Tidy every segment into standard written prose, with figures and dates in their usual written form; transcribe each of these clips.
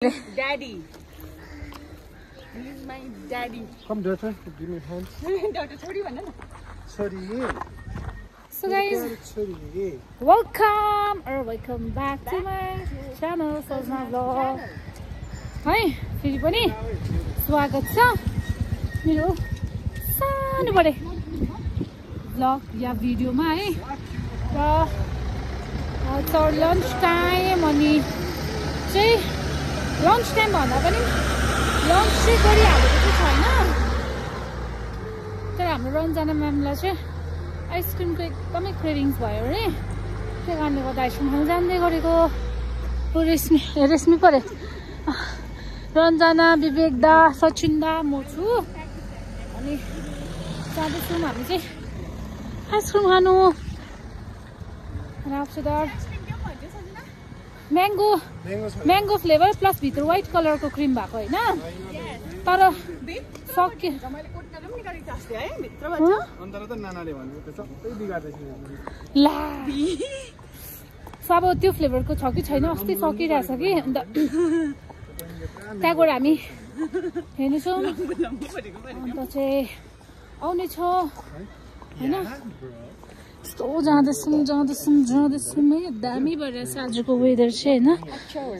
Daddy. This is my daddy. Come, daughter, give me a hand. Daughter, sorry, one. Sorry. So guys, welcome back to my channel, Sojna Vlog. Hi, फेरि पनि स्वागत छ मेरो सानो बडे vlog या भिडियोमा है। र आज लन्च टाइम अनि चाहिँ लन्च टाइम भन्दा पनि लन्च चाहिँ गरिहालेको चाहिँ छैन। तर हाम्रो रन्जना म्यामलाई चाहिँ आइसक्रिमको एकदमै क्रेभिङ्स भयो अरे, त्यही कारणले गर्दा आइसक्रिम खान जाँदै गरेको। रेशमी परे रन्जना, विवेक दा, सचिन दा, म छु अनि जाँदैछौँ हामी चाहिँ आइसक्रिम खानु। म्याङ्गो फ्लेभर प्लस भित्र व्हाइट कलरको क्रिम भएको होइन, तर सक्यो ला। अब त्यो फ्लेभरको छ कि छैन, अस्ति सकिरहेछ कि, अन्त त्यहाँबाट हामी हेर्नेछौँ। अन्त चाहिँ आउने छ होइन। यस्तो जाँदैछौँ दामी भइरहेछ आजको वेदर चाहिँ होइन।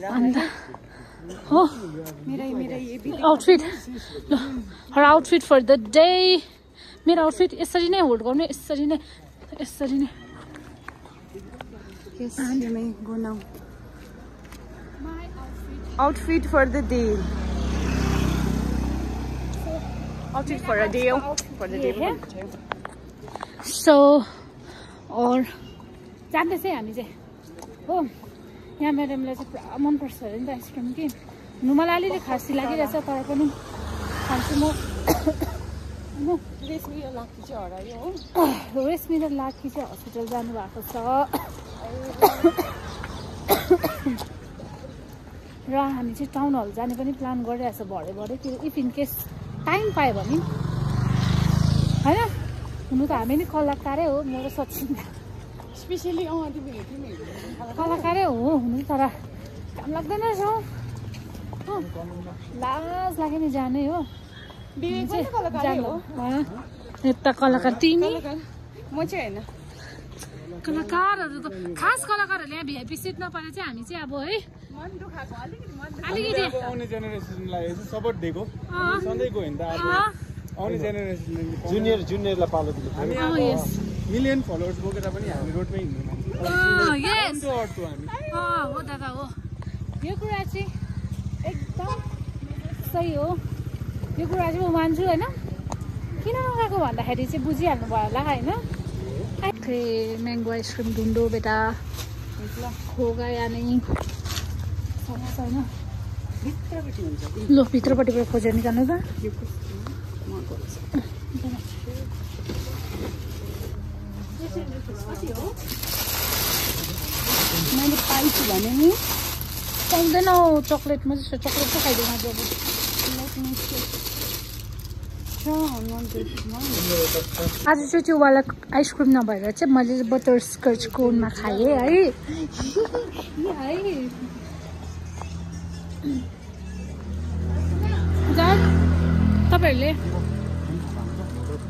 अन्त हो आउटफिट, ल हर आउटफिट फर द डे। मेरो आउटफिट यसरी नै होल्ड गर्नु, यसरी नै। Yes, you may go now. Outfit for the day. Outfit for a day. For the day. So, और जाँदैछ है हामी चाहिँ हो। यहाँ म्याडमलाई चाहिँ पुरा मनपर्छ अरे नि त आइसक्रिम कि। मलाई अलिअलि खासी लागिरहेछ, तर पनि खान्छु म। रेशमी र लाकी चाहिँ हरायो हो। रेशमी र लाकी चाहिँ हस्पिटल जानु भएको छ। र हामी चाहिँ टाउन हल जाने पनि प्लान गरिरहेछ भरे इफ इन केस टाइम पायो भने होइन। हुनु त हामी नि कलाकारै हो, म र सचिन स्पेसली कलाकारै हो हुनु, तर काम लाग्दैन छ। लाज लाग्यो नि जाने हो। यता कलाकार तिमी, म चाहिँ होइन। कलाकारहरू त खास कलाकारहरूले यहाँ भिआइपी सिट नपाएर चाहिँ हामी चाहिँ अब है अलिकति आउने जेनेरेसनलाई सपोर्ट दिएको सधैँ गयो नि त। आउने जेनेरेसन जुनियरलाई पालो दिनु। हामी मिलियन फलोवर्स बोकेर पनि हामी रोडमै हिँड्नु हो दादा हो। यो कुरा चाहिँ एकदम सही हो। यो कुरा चाहिँ म मान्छु होइन। किन नगएको भन्दाखेरि चाहिँ बुझिहाल्नु भयो होला होइन। मैंगो आइसक्रीम ढूंढो बेटा, होगा या नहीं छैन। लो भित्रपट्टिबाट खोजेर निकाल्नु त। मैले पाइछु भने नि पाउँदैन चक्लेटमा चाहिँ। चक्लेट चाहिँ खाइदिउँ आज। आज चाहिँ त्यो वाला आइसक्रिम नभएर चाहिँ मैले बटर स्कच कोनमा खाएँ है। तपाईँहरूले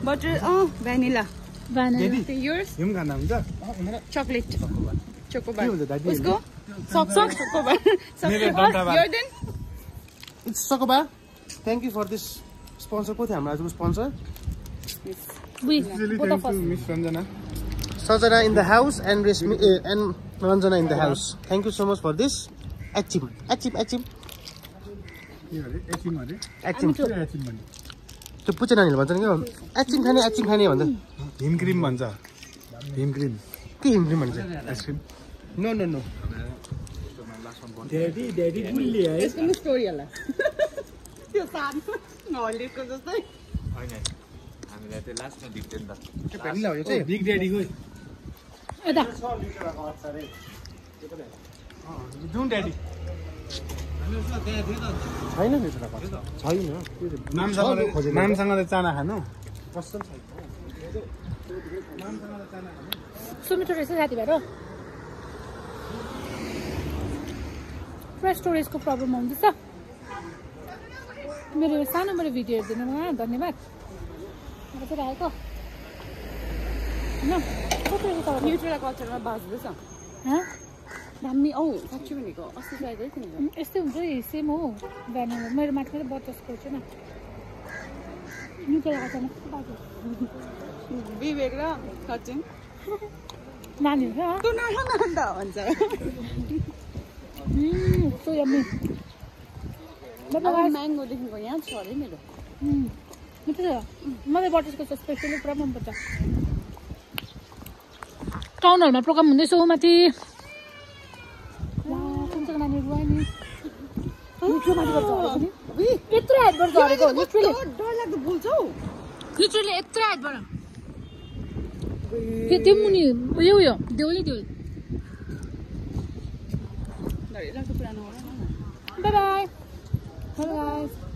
बटर भ्यानिला योर्स चकलेट चोकोबार उसको chocobar it's chocobar. Thank you for this sponsor. को थियो हाम्रो आजको sponsor? Miss Ranjana, Sajana in the house and Reshmi and Ranjana in the house. Thank you so much for this एचिम। त्यो पुचे नानीहरूले भन्छ नि क्या एचिम खाने भन्छ। हिम क्रिम भन्छ। हिम क्रिम के हिम क्रिम भन्छ? आइसक्रिम नो ड्याडी बुल्ली है। यसको नि स्टोरी होला त्यो सानो नहलेको जस्तै हैन। हामीलाई त्यो लास्टमा दिप्थ्यो नि त। के भनिला हो यो चाहिँ बिग ड्याडी को एदा जुन ड्याडी छैन नि छैन। मामसँग त चाना खानु कस्तो छैन। मामसँग त चाना खानु सुमिटो रहेछ साथीभाइ र पुरा स्टोरेजको प्रब्लम आउँदैछ मेरो सानो बडे भिडियो हेरिदिनुमा धन्यवाद अब चाहिँ आएको हैन कस्तो तपाईँ न्युट्रेला कल्चरमा बाँच्दैछ दामी औ साँच्चै भनेको अस्ति चाहिँदै थियो नि यस्तै हुन्छ नि सेम हो भ्यानिला मेरो माथि मात्रै 50 को छैन न्युट्रेला कल्चरमा कस्तो बाँच्यो विवेक र सचिन नानीहरू तँ नखान्दा भन्छ so yummy. म्याङ्गोदेखिको यहाँ छ अरे मेरो मलाई बटरस्कच स्पेसली पुरा मनपर्छ टाउनहरूमा प्रोग्राम हुँदैछ माथि कुन चाहिँ नानीहरू आयो नि मिठो माथि गर्छ यत्रो हाइटबाट झरेको लिटरली डरलाग्दो बोल्छौ लिटरली यत्रो हाइटबाट त्यो मुनि उयो देउली डरलाग्दो कुरा नगर बाई बाई guys